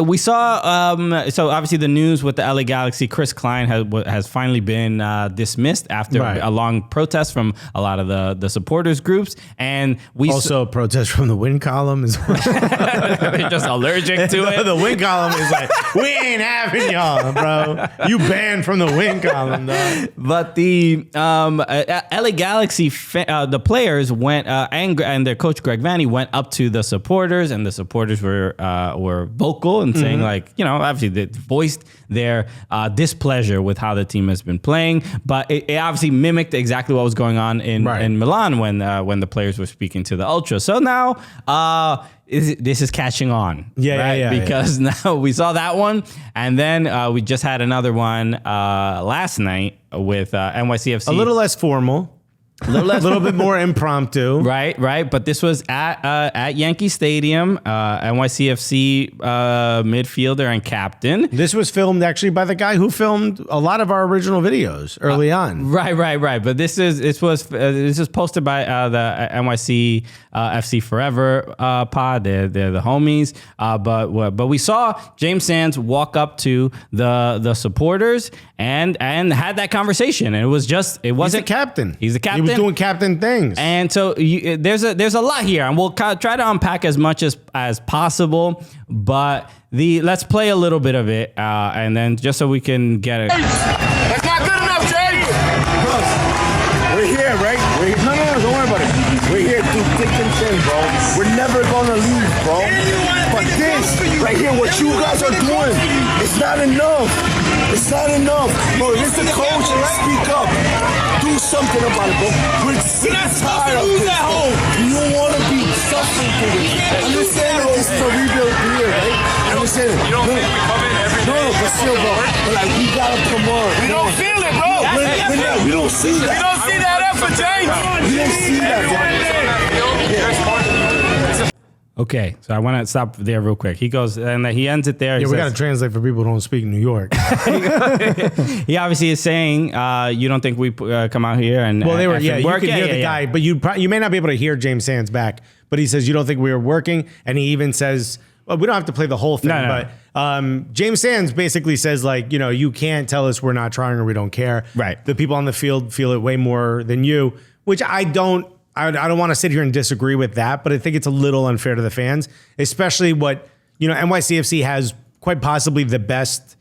we saw, so obviously the news with the LA Galaxy, Chris Klein has finally been dismissed after a long protest from a lot of the supporters groups. And we also protest from the win column as well. They're just allergic to it. The win column is like, we ain't having y'all, bro. You banned from the win column, though. But the LA Galaxy, the players went, and their coach Greg Vanney went up to the supporters, and the supporters were vocal and saying, like, you know, obviously they voiced their displeasure with how the team has been playing. But it obviously mimicked exactly what was going on in Milan when the players were speaking to the Ultras. So now this is catching on. Because now we saw that one, and then we just had another one last night with NYCFC. A little less formal. A little bit more impromptu. Right. But this was at Yankee Stadium, NYCFC midfielder and captain. This was filmed actually by the guy who filmed a lot of our original videos early on. Right. But this is posted by the NYC FC Forever pod. They're the homies. But we saw James Sands walk up to the supporters and had that conversation. And it wasn't. He's the captain. He was doing captain things. And so there's a lot here, and we'll try to unpack as much as possible. But let's play a little bit of it, and then just so we can get it. That's not good enough, Jay. We're here, right? No, don't worry about it. We're here through thick and thin, bro. We're never gonna leave, bro. But this right here, what you guys are doing, it's not enough. It's not enough. Bro, this the coach, speak up. Do something about it, bro. We're sick and tired of this, bro. You don't want to be suffering through this. Understand that this is a rebuild year, right? Understand it. You don't think we come in every day? No, but still, bro. But like, we got to come on. We don't feel it, bro. We don't see that. We don't see that effort, James. We don't see that, bro. Okay, so I want to stop there real quick. He goes, and he ends it there. Yeah, we got to translate for people who don't speak New York. He obviously is saying, you don't think we come out here and well, they were, you could hear the guy, but you may not be able to hear James Sands back, but he says, you don't think we were working, and he even says, well, we don't have to play the whole thing, but James Sands basically says, like, you know, you can't tell us we're not trying or we don't care. Right. The people on the field feel it way more than you, which I don't want to sit here and disagree with that, but I think it's a little unfair to the fans, especially NYCFC has quite possibly the best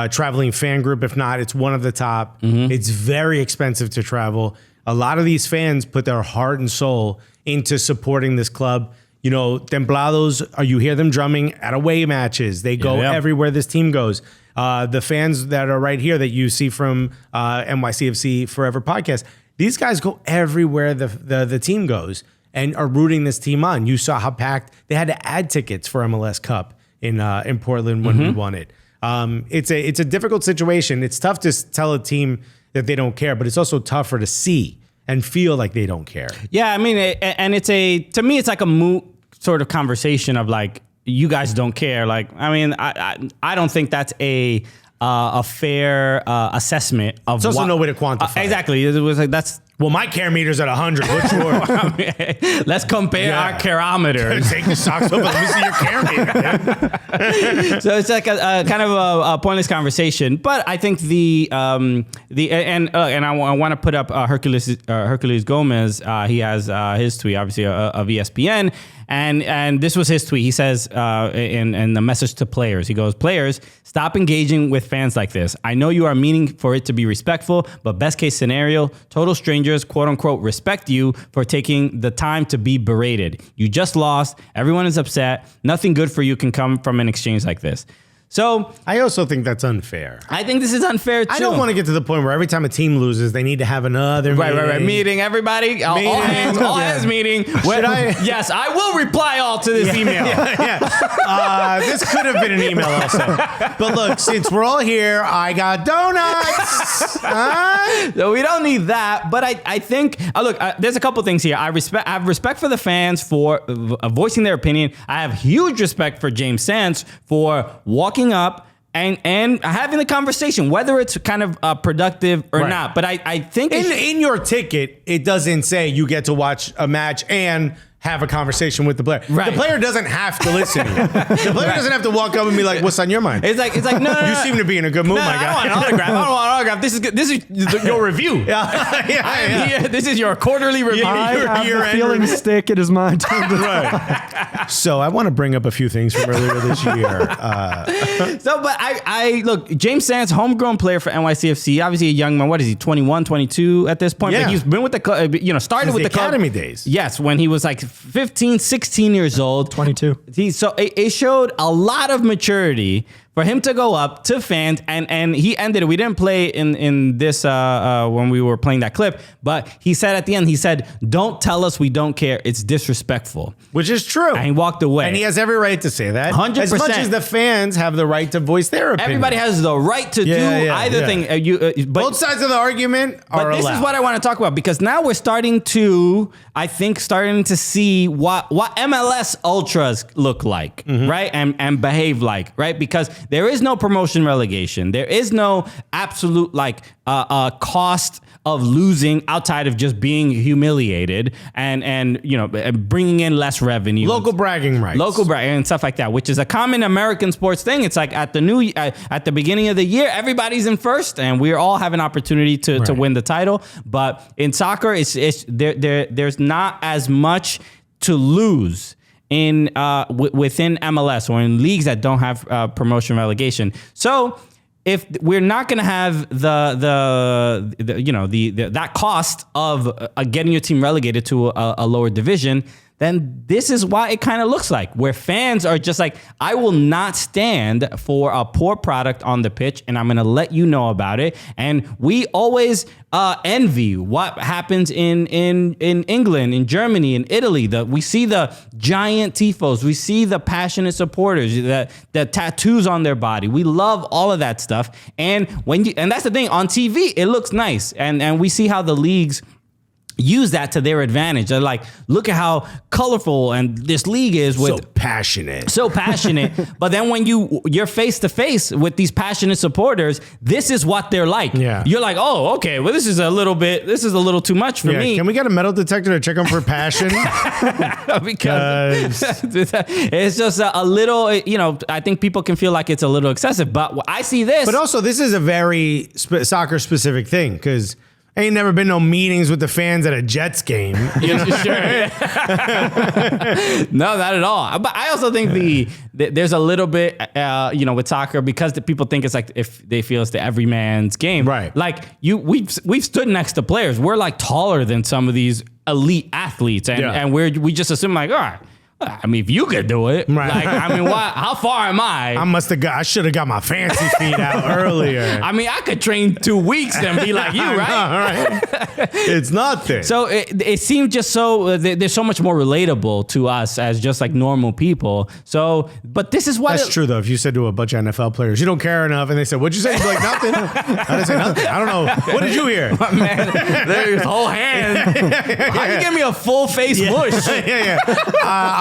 traveling fan group. If not, it's one of the top. It's very expensive to travel. A lot of these fans put their heart and soul into supporting this club. You know, Templados, you hear them drumming at away matches. They go everywhere this team goes. The fans that are right here that you see from NYCFC Forever podcast, these guys go everywhere the team goes and are rooting this team on. You saw how packed they had to add tickets for MLS Cup in Portland when we won it. It's a difficult situation. It's tough to tell a team that they don't care, but it's also tougher to see and feel like they don't care. Yeah, I mean, to me, it's like a moot sort of conversation of like, you guys don't care. Like, I mean, I don't think that's a fair assessment of. It's also no way to quantify. Exactly. It was like that's. Well, my care meter's at 100. What's yours? Let's compare our carometers. Take the socks off and let me see your care meter. So it's like a kind of a pointless conversation. But I think I want to put up Hercules Gomez. He has his tweet, obviously of ESPN. And this was his tweet. He says in the message to players, he goes, "Players, stop engaging with fans like this. I know you are meaning for it to be respectful, but best case scenario, total strangers, quote unquote, respect you for taking the time to be berated. You just lost. Everyone is upset. Nothing good for you can come from an exchange like this." So I also think that's unfair. I think this is unfair too. I don't want to get to the point where every time a team loses, they need to have another meeting. Everybody, all hands meeting. Yes, I will reply all to this email. This could have been an email also. But look, since we're all here, I got donuts. So we don't need that. But I think, look, there's a couple things here. I have respect for the fans for voicing their opinion. I have huge respect for James Sands for walking up and having the conversation, whether it's kind of productive or not. But I think in your ticket, it doesn't say you get to watch a match and have a conversation with the player. Right. The player doesn't have to listen to you. The player doesn't have to walk up and be like, "What's on your mind?" It's like no. You seem to be in a good mood, my I guy. don't want an autograph. I don't want an autograph. This is good. This is your review. Yeah. This is your quarterly review. I have the year-end feeling review. stick. It is my time to Right. So I want to bring up a few things from earlier this year. So, but I look, James Sands, homegrown player for NYCFC, obviously a young man. What is he, 21, 22 at this point? Yeah. But he's been with the club, started Since with the the club. academy days. Yes, when he was like 15, 16 years old. 22. It showed a lot of maturity for him to go up to fans, and he ended it. We didn't play in this when we were playing that clip, but he said at the end, he said, "Don't tell us we don't care. It's disrespectful." Which is true. And he walked away. And he has every right to say that. 100%. As much as the fans have the right to voice their opinion. Everybody has the right to do either thing. But both sides of the argument are But this allowed. is what I want to talk about, because now we're starting to see what MLS Ultras look like, right? And behave like, right? Because there is no promotion relegation. There is no absolute cost of losing outside of just being humiliated and bringing in less revenue. Local bragging rights. Local bragging and stuff like that, which is a common American sports thing. It's like at the beginning of the year, everybody's in first, and we all have an opportunity to win the title. But in soccer, there's not as much to lose in within MLS or in leagues that don't have promotion relegation. So if we're not going to have that cost of getting your team relegated to a lower division, then this is why it kind of looks like, where fans are just like, I will not stand for a poor product on the pitch, and I'm going to let you know about it. And we always envy what happens in England, in Germany, in Italy. We see the giant tifos, we see the passionate supporters, the tattoos on their body. We love all of that stuff. And and that's the thing, on TV, it looks nice. And we see how the leagues use that to their advantage. They're like, look at how colorful and this league is with so passionate. But then when you're face to face with these passionate supporters, this is what they're like. Yeah. You're like, oh, okay, well, this is a little too much for me. Can we get a metal detector to check them for passion? Because it's just a little, I think people can feel like it's a little excessive, but I see this. But also, this is a very soccer specific thing, because ain't never been no meetings with the fans at a Jets game. Sure. No, not at all. But I also think there's a little bit, with soccer, because the people think it's like, if they feel it's the everyman's game. Right. Like we've stood next to players. We're like taller than some of these elite athletes, and we just assume like, all right. I mean, if you could do it, right. Like, I mean, how far am I? I should have got my fancy feet out earlier. I mean, I could train 2 weeks and be like you, right? It's nothing. So it seemed just so, they're so much more relatable to us as just like normal people. So, but this is what That's true, though. If you said to a bunch of NFL players, you don't care enough, and they said, what'd you say? You'd be like, nothing. I didn't say nothing. I don't know. What did you hear? Man, there's whole hand. How you give me a full face mush?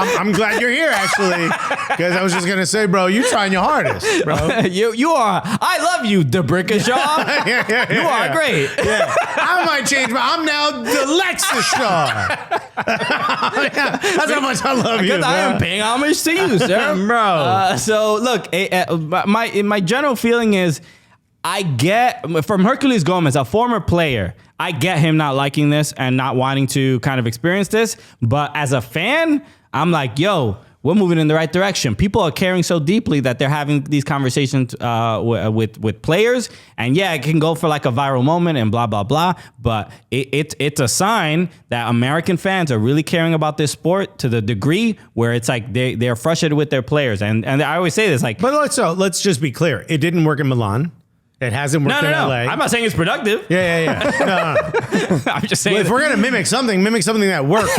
I'm glad you're here, actually, because I was just gonna say, bro, you trying your hardest, bro. you are. I love you, DeBrickashaw. You are great. Yeah. I might change, but I'm now Alexis Shaw. That's how much I love you. Because I am paying homage to you, sir, bro. So look, my general feeling is, I get from Hercules Gomez, a former player, I get him not liking this and not wanting to kind of experience this. But as a fan, I'm like, yo, we're moving in the right direction. People are caring so deeply that they're having these conversations with players. And yeah, it can go for like a viral moment and blah, blah, blah. But it's a sign that American fans are really caring about this sport to the degree where it's like they're frustrated with their players. And I always say this, like, but let's just be clear. It didn't work in Milan. It hasn't worked in LA. I'm not saying it's productive. Yeah. No. I'm just saying. Well, if we're gonna mimic something that works.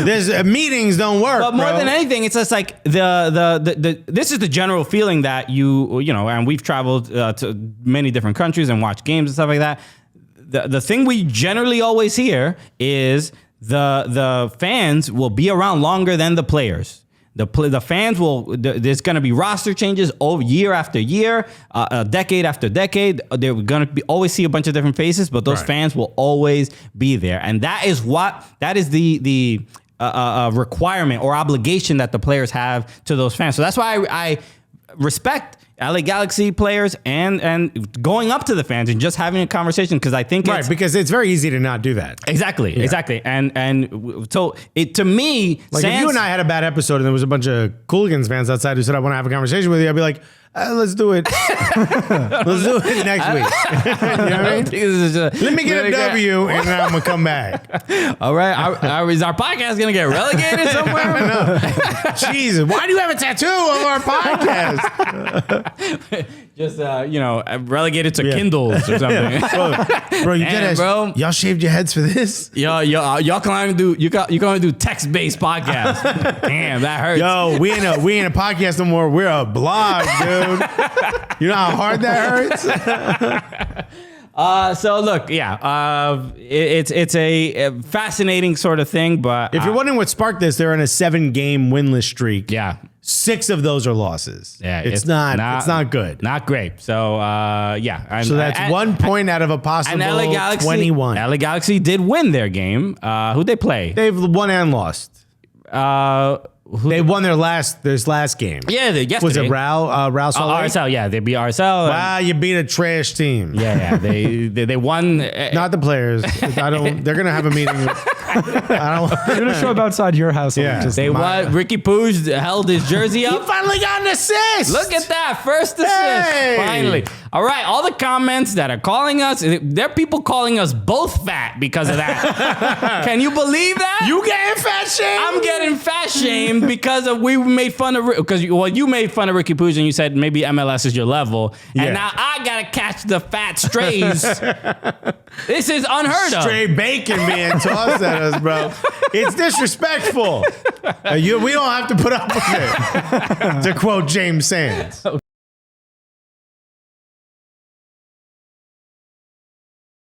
There's meetings don't work. But more than anything, it's just like this is the general feeling that and we've traveled to many different countries and watched games and stuff like that. The thing we generally always hear is the fans will be around longer than the players. The fans there's going to be roster changes year after year, decade after decade. They're going to always see a bunch of different faces, but those fans will always be there. And that is the requirement or obligation that the players have to those fans. So that's why I respect LA Galaxy players and going up to the fans and just having a conversation, because I think because it's very easy to not do that. Exactly. And so it, to me, like if you and I had a bad episode and there was a bunch of Cooligans fans outside who said, I want to have a conversation with you, I'd be like, let's do it. Let's do it next week. You know what I mean? Let me get a W and then I'm going to come back. All right. Is our podcast going to get relegated somewhere? No. Jesus, why do you have a tattoo of our podcast? Just, relegated to Kindles or something. Bro, y'all shaved your heads for this? Y'all can only do text-based podcasts. Damn, that hurts. Yo, we ain't a podcast no more. We're a blog, dude. You know how hard that hurts? So look, it's a fascinating sort of thing, but if you're wondering what sparked this, they're on a 7-game winless streak. Yeah. 6 of those are losses. Yeah, it's not good. Not great. So so that's 1 point out of a possible 21. LA Galaxy did win their game. Who'd they play? They've won and lost. They won their last game. Yeah, yesterday. Was it Raul RSL, yeah. They beat RSL. Wow, you beat a trash team. Yeah. They won. Not the players. They're gonna have a meeting. They're gonna show up outside your house. Yeah. They won. Ricky Pooge held his jersey up. He finally got an assist. Look at that. First assist. Hey. Finally. All right. All the comments that are calling us, there are people calling us both fat because of that. Can you believe that? You getting fat shamed? I'm getting fat shamed because we made fun of, you made fun of Ricky Pooge and you said maybe MLS is your level. And now I got to catch the fat strays. This is unheard of. Stray bacon being tossed at us, bro. It's disrespectful. We don't have to put up with it. To quote James Sands.